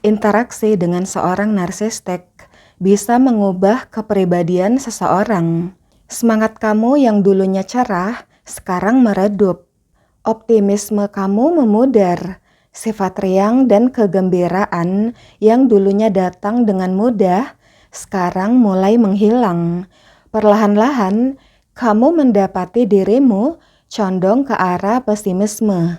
Interaksi dengan seorang narsistik bisa mengubah kepribadian seseorang. Semangat kamu yang dulunya cerah, sekarang meredup. Optimisme kamu memudar. Sifat riang dan kegembiraan yang dulunya datang dengan mudah, sekarang mulai menghilang. Perlahan-lahan, kamu mendapati dirimu condong ke arah pesimisme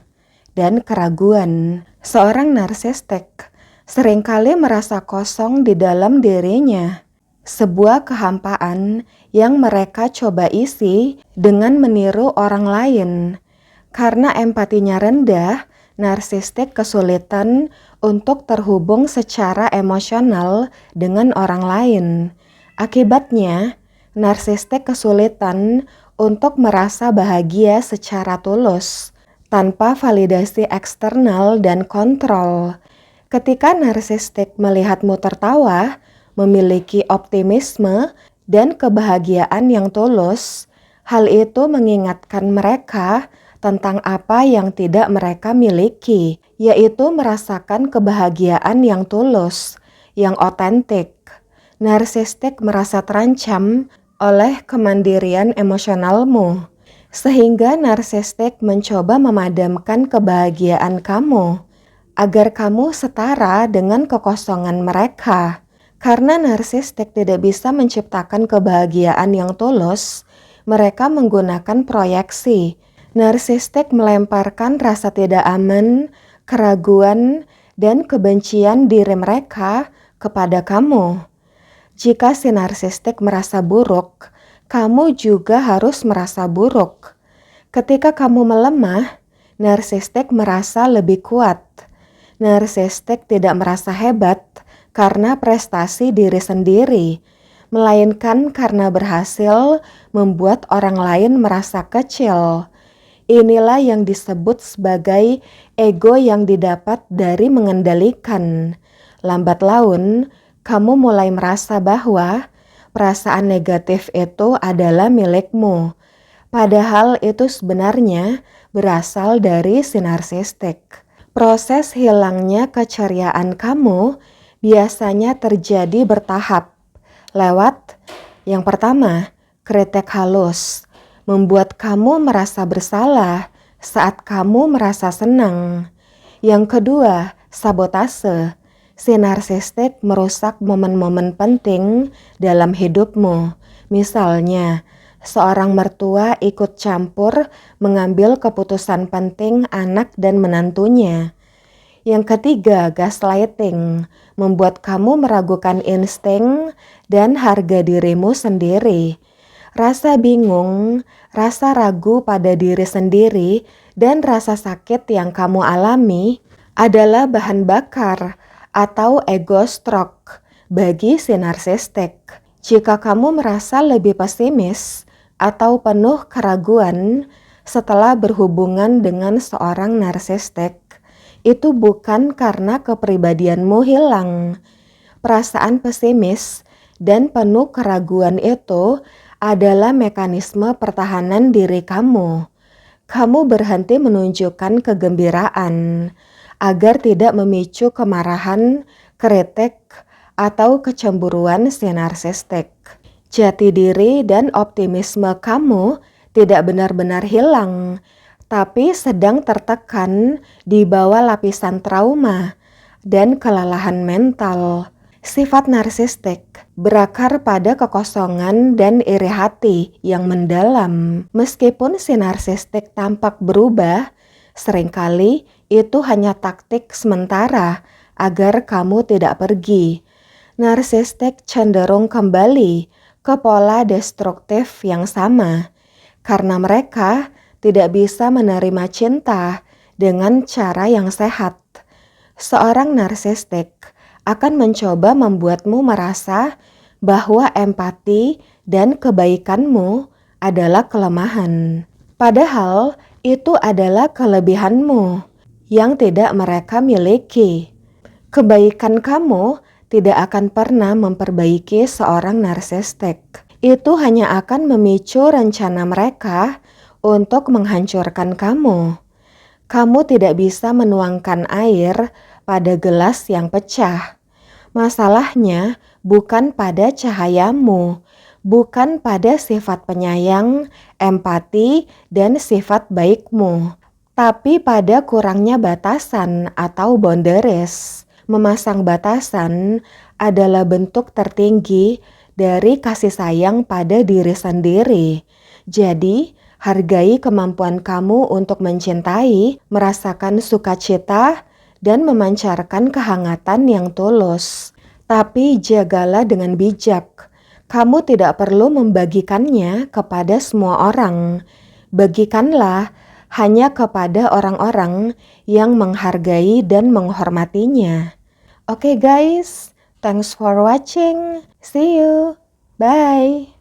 dan keraguan. Seorang narsistik seringkali merasa kosong di dalam dirinya, sebuah kehampaan yang mereka coba isi dengan meniru orang lain. Karena empatinya rendah, narsistik kesulitan untuk terhubung secara emosional dengan orang lain. Akibatnya, narsistik kesulitan untuk merasa bahagia secara tulus, tanpa validasi eksternal dan kontrol. Ketika narsistik melihatmu tertawa, memiliki optimisme dan kebahagiaan yang tulus, hal itu mengingatkan mereka tentang apa yang tidak mereka miliki, yaitu merasakan kebahagiaan yang tulus, yang otentik. Narsistik merasa terancam oleh kemandirian emosionalmu, sehingga narsistik mencoba memadamkan kebahagiaan kamu, agar kamu setara dengan kekosongan mereka. Karena narsistik tidak bisa menciptakan kebahagiaan yang tulus, mereka menggunakan proyeksi. Narsistik melemparkan rasa tidak aman, keraguan, dan kebencian diri mereka kepada kamu. Jika si narsistik merasa buruk, kamu juga harus merasa buruk. Ketika kamu melemah, narsistik merasa lebih kuat. Narsistik tidak merasa hebat karena prestasi diri sendiri, melainkan karena berhasil membuat orang lain merasa kecil. Inilah yang disebut sebagai ego yang didapat dari mengendalikan. Lambat laun, kamu mulai merasa bahwa perasaan negatif itu adalah milikmu, padahal itu sebenarnya berasal dari si narsistik. Proses hilangnya keceriaan kamu biasanya terjadi bertahap. Lewat yang pertama, kritik halus, membuat kamu merasa bersalah saat kamu merasa senang. Yang kedua, sabotase. Si narsistik merusak momen-momen penting dalam hidupmu. Misalnya, seorang mertua ikut campur mengambil keputusan penting anak dan menantunya. Yang ketiga, gaslighting, membuat kamu meragukan insting dan harga dirimu sendiri. Rasa bingung, rasa ragu pada diri sendiri, dan rasa sakit yang kamu alami adalah bahan bakar atau ego stroke bagi si narsistik. Jika kamu merasa lebih pesimis atau penuh keraguan setelah berhubungan dengan seorang narsistik, itu bukan karena kepribadianmu hilang. Perasaan pesimis dan penuh keraguan itu adalah mekanisme pertahanan diri kamu. Kamu berhenti menunjukkan kegembiraan agar tidak memicu kemarahan, kritik, atau kecemburuan si narsistik. Jati diri dan optimisme kamu tidak benar-benar hilang, tapi sedang tertekan di bawah lapisan trauma dan kelelahan mental. Sifat narsistik berakar pada kekosongan dan iri hati yang mendalam. Meskipun si narsistik tampak berubah, seringkali itu hanya taktik sementara agar kamu tidak pergi. Narsistik cenderung kembali ke pola destruktif yang sama karena mereka tidak bisa menerima cinta dengan cara yang sehat. Seorang narsistik akan mencoba membuatmu merasa bahwa empati dan kebaikanmu adalah kelemahan. Padahal itu adalah kelebihanmu yang tidak mereka miliki. Kebaikan kamu tidak akan pernah memperbaiki seorang narsistik. Itu hanya akan memicu rencana mereka untuk menghancurkan kamu. Kamu tidak bisa menuangkan air pada gelas yang pecah. Masalahnya bukan pada cahayamu, bukan pada sifat penyayang, empati, dan sifat baikmu, tapi pada kurangnya batasan atau boundaries. Memasang batasan adalah bentuk tertinggi dari kasih sayang pada diri sendiri. Jadi, hargai kemampuan kamu untuk mencintai, merasakan sukacita, dan memancarkan kehangatan yang tulus. Tapi jagalah dengan bijak. Kamu tidak perlu membagikannya kepada semua orang. Bagikanlah hanya kepada orang-orang yang menghargai dan menghormatinya. Oke guys, thanks for watching. See you. Bye.